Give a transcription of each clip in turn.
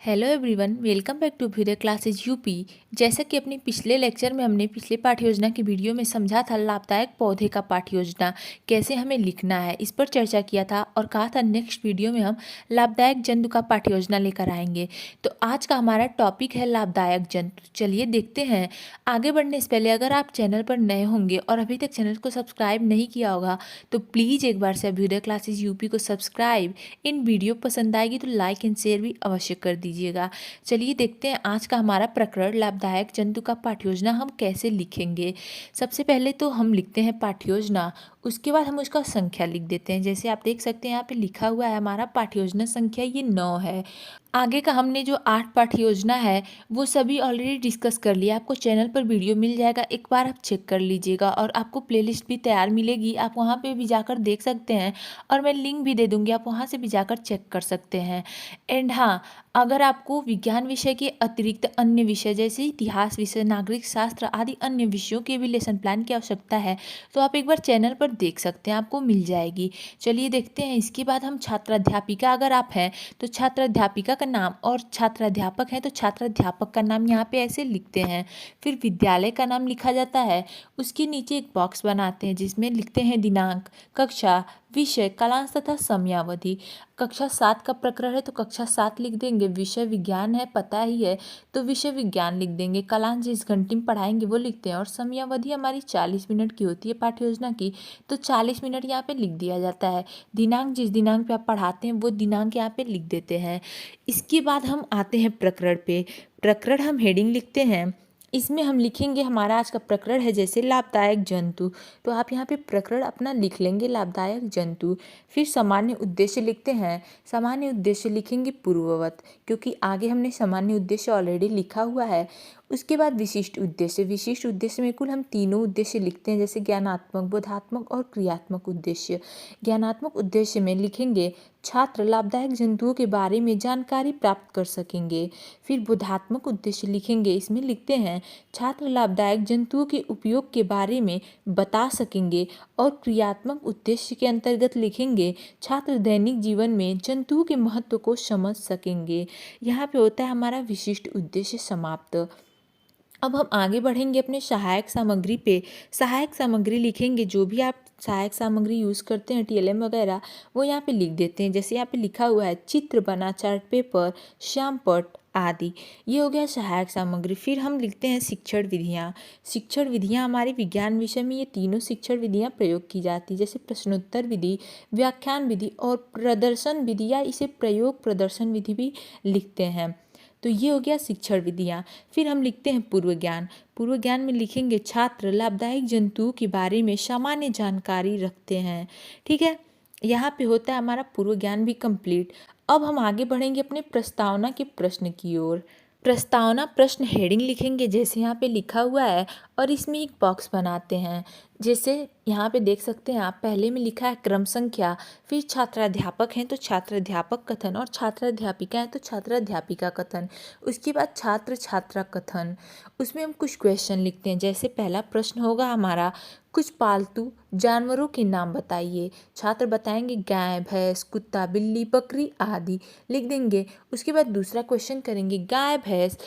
Hello everyone, welcome back to Abhyuday classes UP. जैसा कि अपने पिछले लेक्चर में हमने पिछले पाठ योजना की वीडियो में समझा था, लाभदायक पौधे का पाठ योजना कैसे हमें लिखना है, इस पर चर्चा किया था और कहा था नेक्स्ट वीडियो में हम लाभदायक जंतु का पाठ योजना लेकर आएंगे। तो आज का हमारा टॉपिक है लाभदायक जंतु। चलिए देखते हैं। आगे बढ़ने से पहले अगर आप चैनल पर नए होंगे और अभी तक चैनल को सब्सक्राइब नहीं किया होगा तो प्लीज़ एक बार से अभ्युदय क्लासेज यूपी को सब्सक्राइब, इन वीडियो पसंद आएगी तो लाइक एंड शेयर भी अवश्य कर दीजिएगा। चलिए देखते हैं आज का हमारा प्रकरण लाभदायक जंतु का पाठ्य योजना हम कैसे लिखेंगे। सबसे पहले तो हम लिखते हैं पाठ्य योजना, उसके बाद हम उसका संख्या लिख देते हैं। जैसे आप देख सकते हैं यहाँ पे लिखा हुआ है हमारा पाठ्य योजना संख्या ये 9 है। आगे का हमने जो 8 पाठ्य योजना है वो सभी ऑलरेडी डिस्कस कर लिया। आपको चैनल पर वीडियो मिल जाएगा, एक बार आप चेक कर लीजिएगा और आपको प्लेलिस्ट भी तैयार मिलेगी, आप वहाँ पे भी जाकर देख सकते हैं और मैं लिंक भी दे दूँगी, आप वहाँ से भी जाकर चेक कर सकते हैं। एंड हाँ, अगर आपको विज्ञान विषय के अतिरिक्त अन्य विषय जैसे इतिहास विषय, नागरिक शास्त्र आदि अन्य विषयों के भी लेसन प्लान की आवश्यकता है तो आप एक बार चैनल पर देख सकते हैं, आपको मिल जाएगी। चलिए देखते हैं। इसके बाद हम छात्राध्यापिका अगर आप हैं तो छात्राध्यापिका का नाम, और छात्राध्यापक है तो छात्राध्यापक का नाम यहाँ पे ऐसे लिखते हैं। फिर विद्यालय का नाम लिखा जाता है, उसके नीचे एक बॉक्स बनाते हैं जिसमें लिखते हैं दिनांक, कक्षा, विषय, कालांश तथा समयावधि। कक्षा 7 का प्रकरण है तो कक्षा 7 लिख देंगे। विषय विज्ञान है, पता ही है, तो विषय विज्ञान लिख देंगे। कालांश जिस घंटे में पढ़ाएंगे वो लिखते हैं और समयावधि हमारी 40 मिनट की होती है पाठ्य योजना की, तो 40 मिनट यहाँ पे लिख दिया जाता है। दिनांक जिस दिनांक पे आप पढ़ाते हैं वो दिनांक यहाँ पे लिख देते हैं। इसके बाद हम आते हैं प्रकरण पे। प्रकरण हम हेडिंग लिखते हैं, इसमें हम लिखेंगे हमारा आज का प्रकरण है जैसे लाभदायक जंतु, तो आप यहाँ पे प्रकरण अपना लिख लेंगे लाभदायक जंतु। फिर सामान्य उद्देश्य लिखते हैं, सामान्य उद्देश्य लिखेंगे पूर्ववत, क्योंकि आगे हमने सामान्य उद्देश्य ऑलरेडी लिखा हुआ है। उसके बाद विशिष्ट उद्देश्य, विशिष्ट उद्देश्य में कुल हम तीनों उद्देश्य लिखते हैं जैसे ज्ञानात्मक, बोधात्मक और क्रियात्मक उद्देश्य। ज्ञानात्मक उद्देश्य में लिखेंगे छात्र लाभदायक जंतुओं के बारे में जानकारी प्राप्त कर सकेंगे। फिर बोधात्मक उद्देश्य लिखेंगे, इसमें लिखते हैं छात्र लाभदायक जंतुओं के उपयोग के बारे में बता सकेंगे। और क्रियात्मक उद्देश्य के अंतर्गत लिखेंगे छात्र दैनिक जीवन में जंतुओं के महत्व को समझ सकेंगे। यहाँ पे होता है हमारा विशिष्ट उद्देश्य समाप्त। अब हम आगे बढ़ेंगे अपने सहायक सामग्री पे। सहायक सामग्री लिखेंगे, जो भी आप सहायक सामग्री यूज़ करते हैं टीएलएम वगैरह वो यहाँ पे लिख देते हैं। जैसे यहाँ पे लिखा हुआ है चित्र बना, चार्ट पेपर, श्यामपट्ट आदि, ये हो गया सहायक सामग्री। फिर हम लिखते हैं शिक्षण विधियाँ। शिक्षण विधियाँ हमारे विज्ञान विषय में ये तीनों शिक्षण विधियाँ प्रयोग की जाती है, जैसे प्रश्नोत्तर विधि, व्याख्यान विधि और प्रदर्शन विधि, या इसे प्रयोग प्रदर्शन विधि भी लिखते हैं। तो ये हो गया शिक्षण विधियाँ। फिर हम लिखते हैं पूर्व ज्ञान। पूर्व ज्ञान में लिखेंगे छात्र लाभदायक जंतुओं के बारे में सामान्य जानकारी रखते हैं। ठीक है, यहाँ पे होता है हमारा पूर्व ज्ञान भी कंप्लीट। अब हम आगे बढ़ेंगे अपने प्रस्तावना के प्रश्न की ओर। प्रस्तावना प्रश्न हेडिंग लिखेंगे जैसे यहाँ पे लिखा हुआ है और इसमें एक बॉक्स बनाते हैं। जैसे यहाँ पे देख सकते हैं आप, पहले में लिखा है क्रम संख्या, फिर छात्राध्यापक हैं तो छात्राध्यापक कथन, और छात्राध्यापिका हैं तो छात्राध्यापिका कथन, उसके बाद छात्र छात्रा कथन। उसमें हम कुछ क्वेश्चन लिखते हैं। जैसे पहला प्रश्न होगा हमारा, कुछ पालतू जानवरों के नाम बताइए। छात्र बताएंगे गाय, भैंस, कुत्ता, बिल्ली, बकरी आदि, लिख देंगे। उसके बाद दूसरा क्वेश्चन करेंगे, गाय भैंस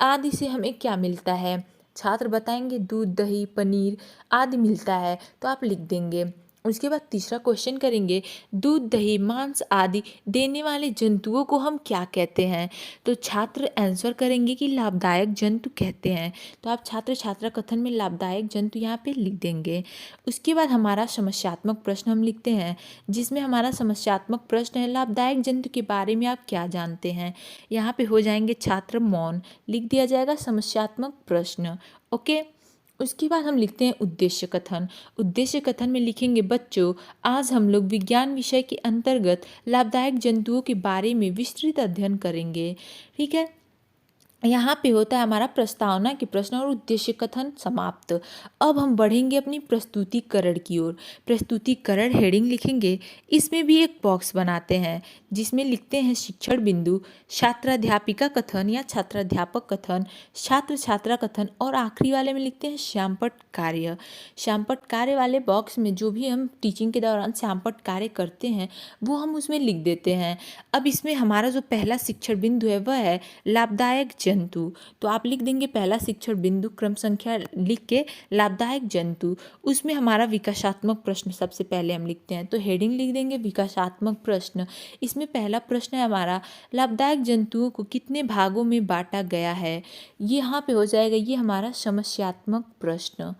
आदि से हमें क्या मिलता है। छात्र बताएंगे दूध, दही, पनीर आदि मिलता है, तो आप लिख देंगे। उसके बाद तीसरा क्वेश्चन करेंगे, दूध, दही, मांस आदि देने वाले जंतुओं को हम क्या कहते हैं। तो छात्र आंसर करेंगे कि लाभदायक जंतु कहते हैं, तो आप छात्र छात्रा कथन में लाभदायक जंतु यहाँ पे लिख देंगे। उसके बाद हमारा समस्यात्मक प्रश्न हम लिखते हैं, जिसमें हमारा समस्यात्मक प्रश्न है लाभदायक जंतु के बारे में आप क्या जानते हैं। यहाँ पे हो जाएंगे छात्र मौन, लिख दिया जाएगा समस्यात्मक प्रश्न। ओके, उसके बाद हम लिखते हैं उद्देश्य कथन। उद्देश्य कथन में लिखेंगे, बच्चों आज हम लोग विज्ञान विषय के अंतर्गत लाभदायक जंतुओं के बारे में विस्तृत अध्ययन करेंगे। ठीक है, यहाँ पे होता है हमारा प्रस्तावना के प्रश्न और उद्देश्य कथन समाप्त। अब हम बढ़ेंगे अपनी प्रस्तुतिकरण की ओर। प्रस्तुतिकरण हेडिंग लिखेंगे, इसमें भी एक बॉक्स बनाते हैं। जिसमें लिखते हैं शिक्षण बिंदु, छात्राध्यापिका कथन या छात्राध्यापक कथन, छात्र छात्रा कथन और आखिरी वाले में लिखते हैं श्यामपट्ट कार्य। श्यामपट्ट कार्य वाले बॉक्स में जो भी हम टीचिंग के दौरान श्यामपट्ट कार्य करते हैं वो हम उसमें लिख देते हैं। अब इसमें हमारा जो पहला शिक्षण बिंदु है वह है लाभदायक जंतु। तो आप लिख देंगे पहला शिक्षण बिंदु, क्रम संख्या लिख के लाभदायक जंतु। उसमें हमारा विकासात्मक प्रश्न सबसे पहले हम लिखते हैं, तो हेडिंग लिख देंगे विकासात्मक प्रश्न। इसमें पहला प्रश्न है हमारा, लाभदायक जंतुओं को कितने भागों में बांटा गया है। ये यहाँ पे हो जाएगा, ये हमारा समस्यात्मक प्रश्न।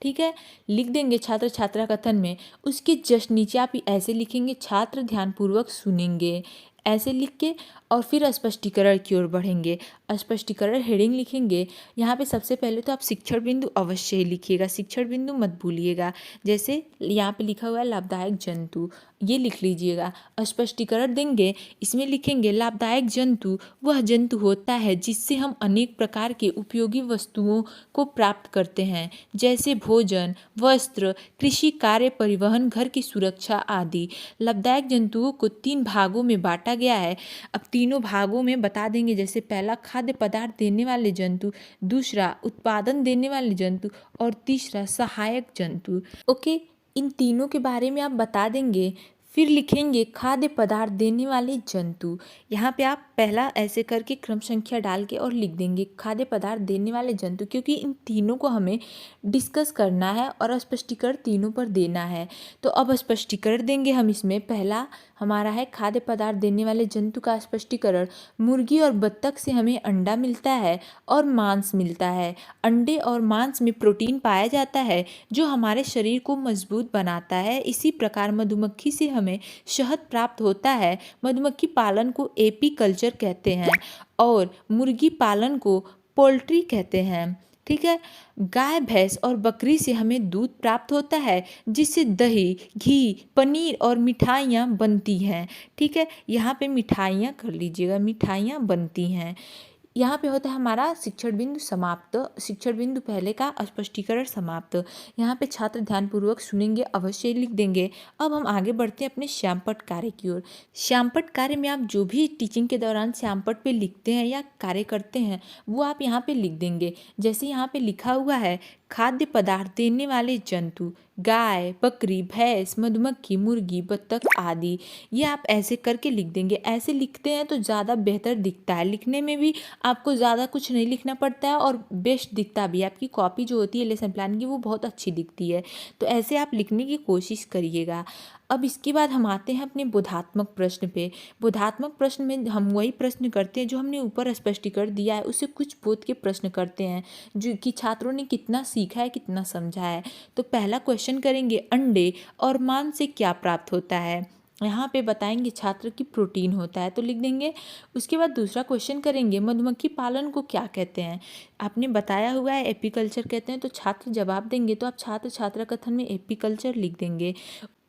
ठीक है, लिख देंगे छात्र छात्रा कथन में। उसके जस्ट नीचे आप ऐसे लिखेंगे, छात्र ध्यानपूर्वक सुनेंगे, ऐसे लिख के और फिर स्पष्टीकरण की ओर बढ़ेंगे। स्पष्टीकरण हेडिंग लिखेंगे। यहाँ पे सबसे पहले तो आप शिक्षण बिंदु अवश्य ही लिखिएगा, शिक्षण बिंदु मत भूलिएगा। जैसे यहाँ पे लिखा हुआ है लाभदायक जंतु, ये लिख लीजिएगा। स्पष्टीकरण देंगे, इसमें लिखेंगे लाभदायक जंतु वह जंतु होता है जिससे हम अनेक प्रकार के उपयोगी वस्तुओं को प्राप्त करते हैं, जैसे भोजन, वस्त्र, कृषि कार्य, परिवहन, घर की सुरक्षा आदि। लाभदायक जंतुओं को 3 भागों में बांटा गया है। अब तीनों भागों में बता देंगे, जैसे पहला खाद्य पदार्थ देने वाले जंतु, दूसरा उत्पादन देने वाले जंतु और तीसरा सहायक जंतु। ओके, इन तीनों के बारे में आप बता देंगे। फिर लिखेंगे खाद्य पदार्थ देने वाले जंतु। यहाँ पे आप पहला ऐसे करके क्रम संख्या डाल के और लिख देंगे खाद्य पदार्थ देने वाले जंतु, क्योंकि इन तीनों को हमें डिस्कस करना है और स्पष्टीकरण तीनों पर देना है। तो अब स्पष्टीकरण देंगे हम इसमें। पहला हमारा है खाद्य पदार्थ देने वाले जंतु का स्पष्टीकरण। मुर्गी और बत्तख से हमें अंडा मिलता है और मांस मिलता है। अंडे और मांस में प्रोटीन पाया जाता है जो हमारे शरीर को मजबूत बनाता है। इसी प्रकार मधुमक्खी से हमें शहद प्राप्त होता है। मधुमक्खी पालन को एपीकल्चर कहते हैं और मुर्गी पालन को पोल्ट्री कहते हैं। ठीक है, गाय, भैंस और बकरी से हमें दूध प्राप्त होता है जिससे दही, घी, पनीर और मिठाइयाँ बनती हैं। ठीक है, यहाँ पे मिठाइयाँ कर लीजिएगा, मिठाइयाँ बनती हैं। यहाँ पे होता है हमारा शिक्षण बिंदु समाप्त। शिक्षण बिंदु पहले का स्पष्टीकरण समाप्त। यहाँ पे छात्र ध्यानपूर्वक सुनेंगे, अवश्य लिख देंगे। अब हम आगे बढ़ते हैं अपने श्यामपट्ट कार्य की ओर। श्यामपट्ट कार्य में आप जो भी टीचिंग के दौरान श्यामपट्ट पे लिखते हैं या कार्य करते हैं वो आप यहाँ पे लिख देंगे। जैसे यहाँ पे लिखा हुआ है खाद्य पदार्थ देने वाले जंतु, गाय, बकरी, भैंस, मधुमक्खी, मुर्गी, बत्तख आदि। ये आप ऐसे करके लिख देंगे। ऐसे लिखते हैं तो ज़्यादा बेहतर दिखता है, लिखने में भी आपको ज़्यादा कुछ नहीं लिखना पड़ता है और बेस्ट दिखता भी। आपकी कॉपी जो होती है लेसन प्लान की वो बहुत अच्छी दिखती है। तो ऐसे आप लिखने की कोशिश करिएगा। अब इसके बाद हम आते हैं अपने बोधात्मक प्रश्न पे। बोधात्मक प्रश्न में हम वही प्रश्न करते हैं जो हमने ऊपर स्पष्टीकरण दिया है, उससे कुछ बोध के प्रश्न करते हैं जो कि छात्रों ने कितना सीखा है, कितना समझा है। तो पहला क्वेश्चन करेंगे, अंडे और मांस से क्या प्राप्त होता है। यहाँ पे बताएंगे छात्र की प्रोटीन होता है, तो लिख देंगे। उसके बाद दूसरा क्वेश्चन करेंगे, मधुमक्खी पालन को क्या कहते हैं। आपने बताया हुआ है एपीकल्चर कहते हैं, तो छात्र जवाब देंगे तो आप छात्र छात्रा कथन में एपीकल्चर लिख देंगे।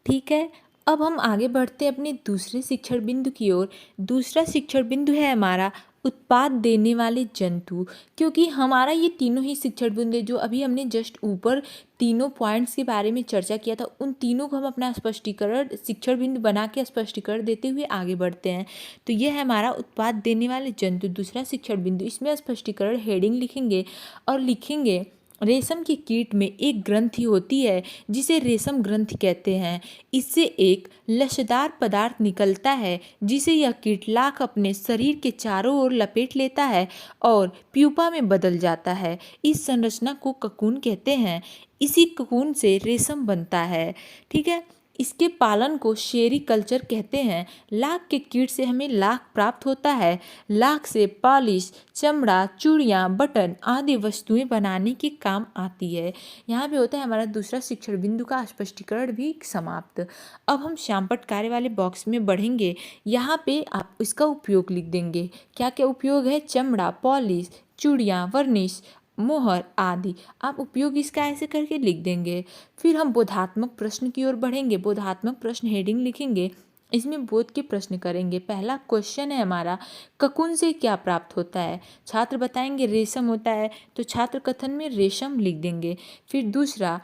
ठीक है, अब हम आगे बढ़ते हैं अपने दूसरे शिक्षण बिंदु की ओर। दूसरा शिक्षण बिंदु है हमारा उत्पाद देने वाले जंतु। क्योंकि हमारा ये तीनों ही शिक्षण बिंदु जो अभी हमने जस्ट ऊपर तीनों पॉइंट्स के बारे में चर्चा किया था, उन तीनों को हम अपना स्पष्टीकरण शिक्षण बिंदु बना के स्पष्टीकरण देते हुए आगे बढ़ते हैं। तो यह है हमारा उत्पाद देने वाले जंतु, दूसरा शिक्षण बिंदु। इसमें स्पष्टीकरण हेडिंग लिखेंगे और लिखेंगे रेशम के कीट में एक ग्रंथि होती है जिसे रेशम ग्रंथि कहते हैं। इससे एक लचदार पदार्थ निकलता है जिसे यह कीट लाख अपने शरीर के चारों ओर लपेट लेता है और प्यूपा में बदल जाता है। इस संरचना को ककून कहते हैं। इसी ककून से रेशम बनता है। ठीक है, इसके पालन को सेरीकल्चर कहते हैं। लाख के कीट से हमें लाख प्राप्त होता है। लाख से पॉलिश, चमड़ा, चूड़ियाँ, बटन आदि वस्तुएं बनाने के काम आती है। यहाँ पे होता है हमारा दूसरा शिक्षण बिंदु का स्पष्टीकरण भी समाप्त। अब हम श्यामपट्ट कार्य वाले बॉक्स में बढ़ेंगे। यहाँ पे आप इसका उपयोग लिख देंगे। क्या क्या उपयोग है, चमड़ा, पॉलिश, चूड़ियाँ, वर्निश, मोहर आदि। आप उपयोग इसका ऐसे करके लिख देंगे। फिर हम बोधात्मक प्रश्न की ओर बढ़ेंगे। बोधात्मक प्रश्न हेडिंग लिखेंगे, इसमें बोध के प्रश्न करेंगे। पहला क्वेश्चन है हमारा, ककून से क्या प्राप्त होता है। छात्र बताएंगे रेशम होता है, तो छात्र कथन में रेशम लिख देंगे। फिर दूसरा,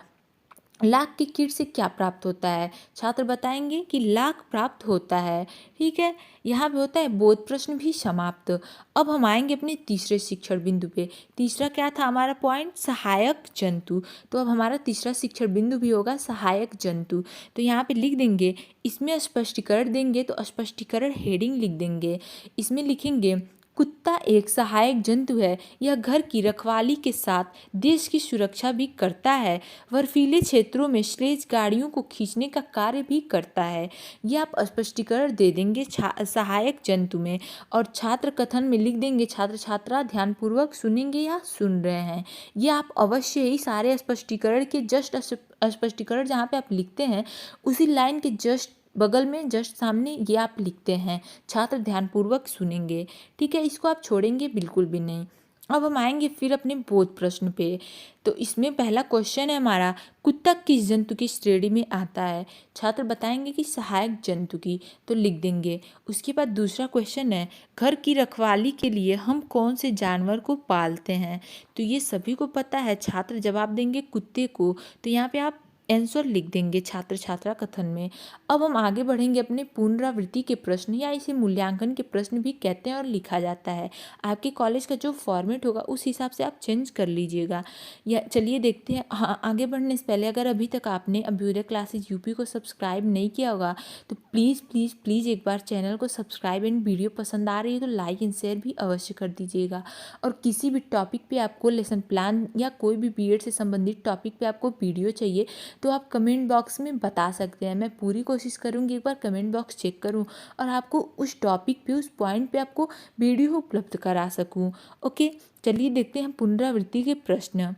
लाख के कीट से क्या प्राप्त होता है? छात्र बताएंगे कि लाख प्राप्त होता है। ठीक है, यहाँ पे होता है बोध प्रश्न भी समाप्त। अब हम आएंगे अपने तीसरे शिक्षण बिंदु पे। तीसरा क्या था हमारा पॉइंट? सहायक जंतु। तो अब हमारा तीसरा शिक्षण बिंदु भी होगा सहायक जंतु। तो यहाँ पे लिख देंगे, इसमें स्पष्टीकरण देंगे तो स्पष्टीकरण हेडिंग लिख देंगे। इसमें लिखेंगे कुत्ता एक सहायक जंतु है। यह घर की रखवाली के साथ देश की सुरक्षा भी करता है। बर्फीले क्षेत्रों में स्लेज गाड़ियों को खींचने का कार्य भी करता है। ये आप स्पष्टीकरण दे देंगे सहायक जंतु में। और छात्र कथन में लिख देंगे, छात्र छात्रा ध्यानपूर्वक सुनेंगे या सुन रहे हैं। ये आप अवश्य ही सारे स्पष्टीकरण के जस्ट स्पष्टीकरण जहाँ पे आप लिखते हैं उसी लाइन के जस्ट बगल में जस्ट सामने ये आप लिखते हैं, छात्र ध्यानपूर्वक सुनेंगे। ठीक है, इसको आप छोड़ेंगे बिल्कुल भी नहीं। अब हम आएंगे फिर अपने बोध प्रश्न पे। तो इसमें पहला क्वेश्चन है हमारा, कुत्ता किस जंतु की श्रेणी में आता है? छात्र बताएंगे कि सहायक जंतु की, तो लिख देंगे। उसके बाद दूसरा क्वेश्चन है, घर की रखवाली के लिए हम कौन से जानवर को पालते हैं? तो ये सभी को पता है, छात्र जवाब देंगे कुत्ते को। तो यहाँ पे आप आंसर लिख देंगे छात्र छात्रा कथन में। अब हम आगे बढ़ेंगे अपने पुनरावृत्ति के प्रश्न, या इसे मूल्यांकन के प्रश्न भी कहते हैं और लिखा जाता है। आपके कॉलेज का जो फॉर्मेट होगा उस हिसाब से आप चेंज कर लीजिएगा। या चलिए देखते हैं। हाँ, आगे बढ़ने से पहले अगर अभी तक आपने अभ्युदय क्लासेज यूपी को सब्सक्राइब नहीं किया होगा तो प्लीज़ प्लीज़ प्लीज़ एक बार चैनल को सब्सक्राइब, एंड वीडियो पसंद आ रही है तो लाइक एंड शेयर भी अवश्य कर दीजिएगा। और किसी भी टॉपिक पे आपको लेसन प्लान या कोई भी बीएड से संबंधित टॉपिक पे आपको वीडियो चाहिए तो आप कमेंट बॉक्स में बता सकते हैं। मैं पूरी कोशिश करूँगी एक बार कमेंट बॉक्स चेक करूँ और आपको उस टॉपिक पे, उस पॉइंट पे आपको वीडियो उपलब्ध करा सकूँ। ओके, चलिए देखते हैं पुनरावृत्ति के प्रश्न।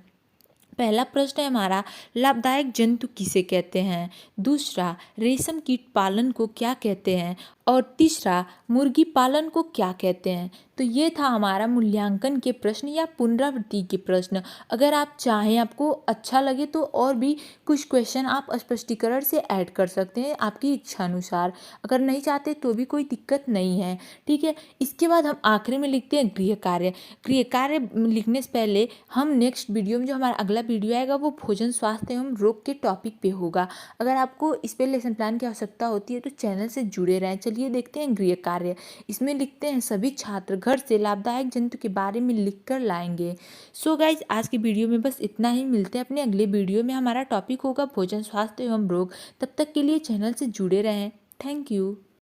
पहला प्रश्न है हमारा, लाभदायक जंतु किसे कहते हैं? दूसरा, रेशम कीट पालन को क्या कहते हैं? और तीसरा, मुर्गी पालन को क्या कहते हैं? तो ये था हमारा मूल्यांकन के प्रश्न या पुनरावृत्ति के प्रश्न। अगर आप चाहें, आपको अच्छा लगे तो और भी कुछ क्वेश्चन आप स्पष्टीकरण से ऐड कर सकते हैं आपकी इच्छा अनुसार। अगर नहीं चाहते तो भी कोई दिक्कत नहीं है। ठीक है, इसके बाद हम आखिरी में लिखते हैं गृह कार्य। गृह कार्य लिखने से पहले हम नेक्स्ट वीडियो में, जो हमारा अगला वीडियो आएगा वो भोजन स्वास्थ्य एवं रोग के टॉपिक पे होगा। अगर आपको इस पे लेसन प्लान की आवश्यकता होती है तो चैनल से जुड़े रहें। चलिए देखते हैं गृह कार्य। इसमें लिखते हैं, सभी छात्र घर से लाभदायक जंतु के बारे में लिख कर लाएंगे। सो गाइज, आज की वीडियो में बस इतना ही। मिलते हैं अपने अगले वीडियो में। हमारा टॉपिक होगा भोजन स्वास्थ्य एवं रोग। तब तक के लिए चैनल से जुड़े रहें। Thank you.